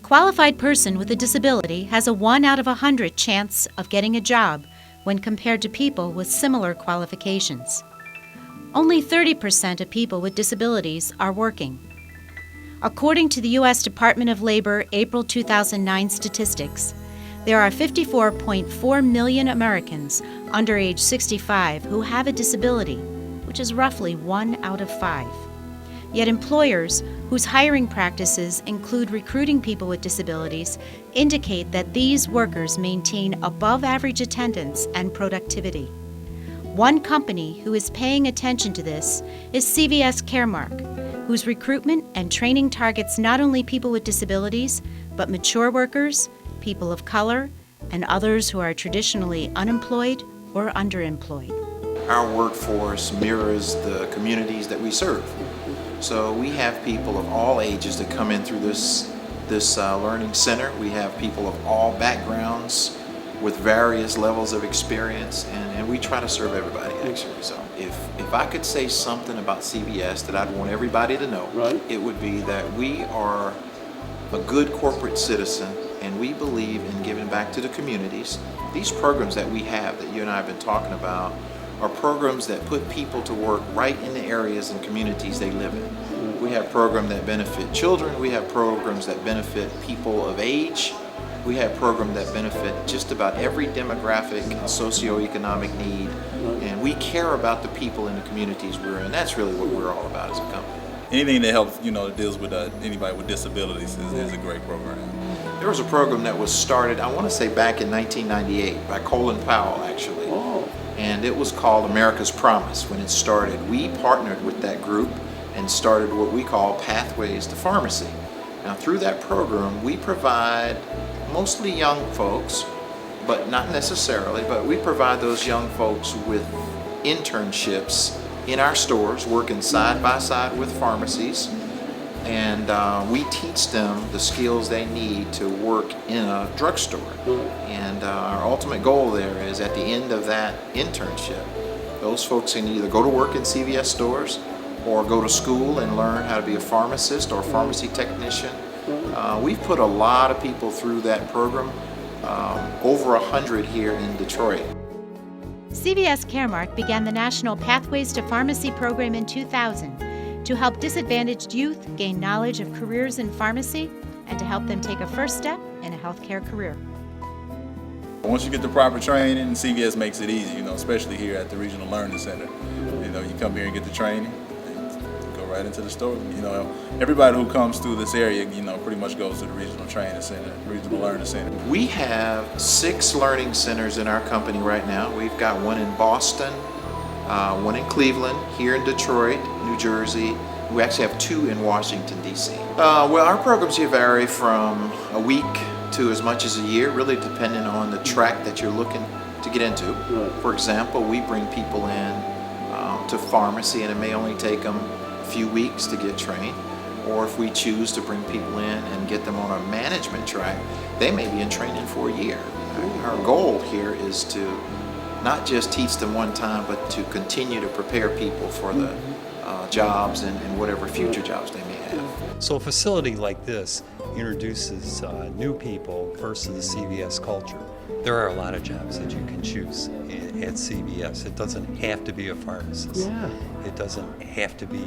qualified person with a disability has a 1 out of 100 chance of getting a job when compared to people with similar qualifications. Only 30% of people with disabilities are working. According to the U.S. Department of Labor April 2009 statistics, there are 54.4 million Americans under age 65 who have a disability, which is roughly 1 out of 5. Yet employers whose hiring practices include recruiting people with disabilities indicate that these workers maintain above-average attendance and productivity. One company who is paying attention to this is CVS Caremark, whose recruitment and training targets not only people with disabilities, but mature workers, people of color, and others who are traditionally unemployed or underemployed. Our workforce mirrors the communities that we serve. So we have people of all ages that come in through this learning center. We have people of all backgrounds with various levels of experience, and we try to serve everybody actually. So if I could say something about CVS that I'd want everybody to know, right, it would be that we are a good corporate citizen and we believe in giving back to the communities. These programs that we have that you and I have been talking about are programs that put people to work right in the areas and communities they live in. We have programs that benefit children, we have programs that benefit people of age, we have programs that benefit just about every demographic and socioeconomic need, and we care about the people in the communities we're in. That's really what we're all about as a company. Anything that helps, that deals with anybody with disabilities is a great program. There was a program that was started, I want to say back in 1998 by Colin Powell actually. Oh. And it was called America's Promise when it started. We partnered with that group and started what we call Pathways to Pharmacy. Now through that program, we provide mostly young folks, but not necessarily, but we provide those young folks with internships in our stores, working side by side with pharmacies, and we teach them the skills they need to work in a drugstore. And our ultimate goal there is at the end of that internship, those folks can either go to work in CVS stores or go to school and learn how to be a pharmacist or a pharmacy technician. We've put a lot of people through that program, over 100 here in Detroit. CVS Caremark began the National Pathways to Pharmacy program in 2000 to help disadvantaged youth gain knowledge of careers in pharmacy and to help them take a first step in a healthcare career. Once you get the proper training, CVS makes it easy, especially here at the Regional Learning Center. You come here and get the training, and go right into the store. Everybody who comes through this area, pretty much goes to the Regional Training Center, Regional Learning Center. We have 6 learning centers in our company right now. We've got one in Boston, one in Cleveland, here in Detroit, New Jersey. We actually have 2 in Washington, D.C. Well, our programs here vary from a week to as much as a year, really depending on the track that you're looking to get into. For example, we bring people in to pharmacy, and it may only take them a few weeks to get trained. Or if we choose to bring people in and get them on a management track, they may be in training for a year. Our goal here is to not just teach them one time, but to continue to prepare people for the jobs and whatever future jobs they may have. So a facility like this introduces new people first to the CVS culture. There are a lot of jobs that you can choose at CVS. It doesn't have to be a pharmacist. Yeah. It doesn't have to be,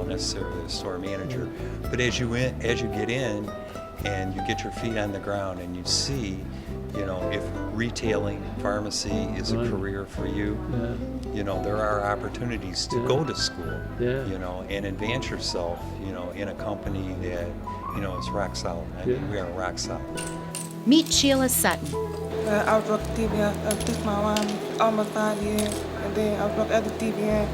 necessarily a store manager. But as you get in and you get your feet on the ground and you see, if retailing pharmacy is a career for you, there are opportunities to go to school, and advance yourself, in a company that, is rock solid. I mean, we are rock solid. Meet Sheila Sutton. I was working TV. This my mom almost 5 years, and then I was working at the TV.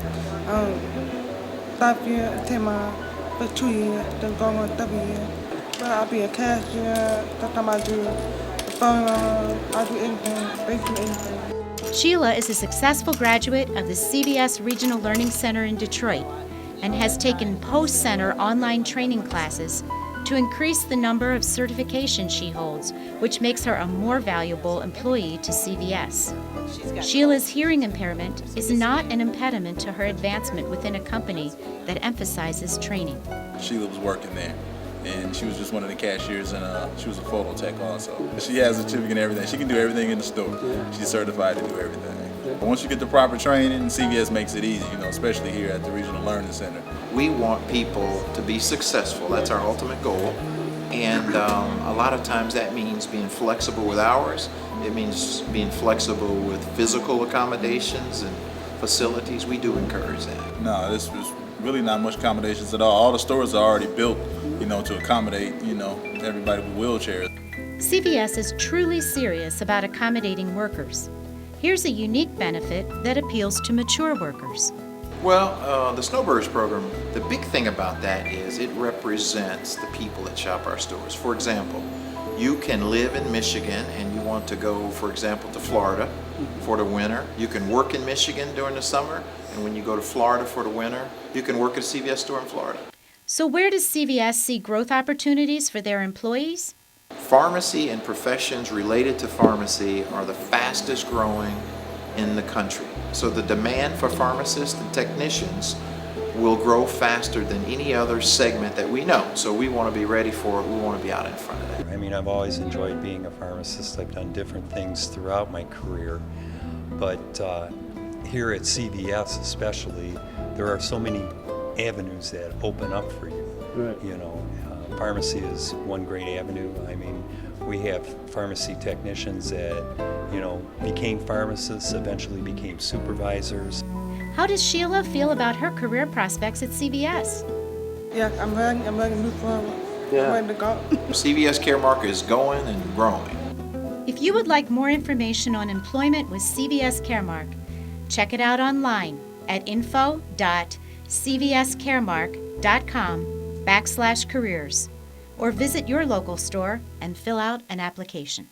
5 years, 10 months, for 2 years, then going on 3 years. But I'll be a cashier. Sometimes I do the phone. I do anything, basically anything. Sheila is a successful graduate of the CVS Regional Learning Center in Detroit and has taken post-center online training classes to increase the number of certifications she holds, which makes her a more valuable employee to CVS. Sheila's hearing impairment is not an impediment to her advancement within a company that emphasizes training. Sheila was working there, and she was just one of the cashiers, and she was a photo tech also. She has a certificate and everything. She can do everything in the store. She's certified to do everything. But once you get the proper training, CVS makes it easy, especially here at the Regional Learning Center. We want people to be successful. That's our ultimate goal. And a lot of times that means being flexible with hours. It means being flexible with physical accommodations and facilities. We do encourage that. No, there's really not much accommodations at all. All the stores are already built, to accommodate, everybody with wheelchairs. CVS is truly serious about accommodating workers. Here's a unique benefit that appeals to mature workers. Well, the Snowbirds program, the big thing about that is it represents the people that shop our stores. For example, you can live in Michigan and you want to go, for example, to Florida for the winter. You can work in Michigan during the summer, and when you go to Florida for the winter, you can work at a CVS store in Florida. So where does CVS see growth opportunities for their employees? Pharmacy and professions related to pharmacy are the fastest growing in the country. So the demand for pharmacists and technicians will grow faster than any other segment that we know. So we want to be ready for it. We want to be out in front of that. I mean, I've always enjoyed being a pharmacist. I've done different things throughout my career, but here at CVS especially, there are so many avenues that open up for you. Right. Pharmacy is one great avenue. I mean, we have pharmacy technicians that, became pharmacists, eventually became supervisors. How does Sheila feel about her career prospects at CVS? Yeah, I'm ready to move forward. I'm ready to go. CVS Caremark is going and growing. If you would like more information on employment with CVS Caremark, check it out online at info.cvscaremark.com/careers or visit your local store and fill out an application.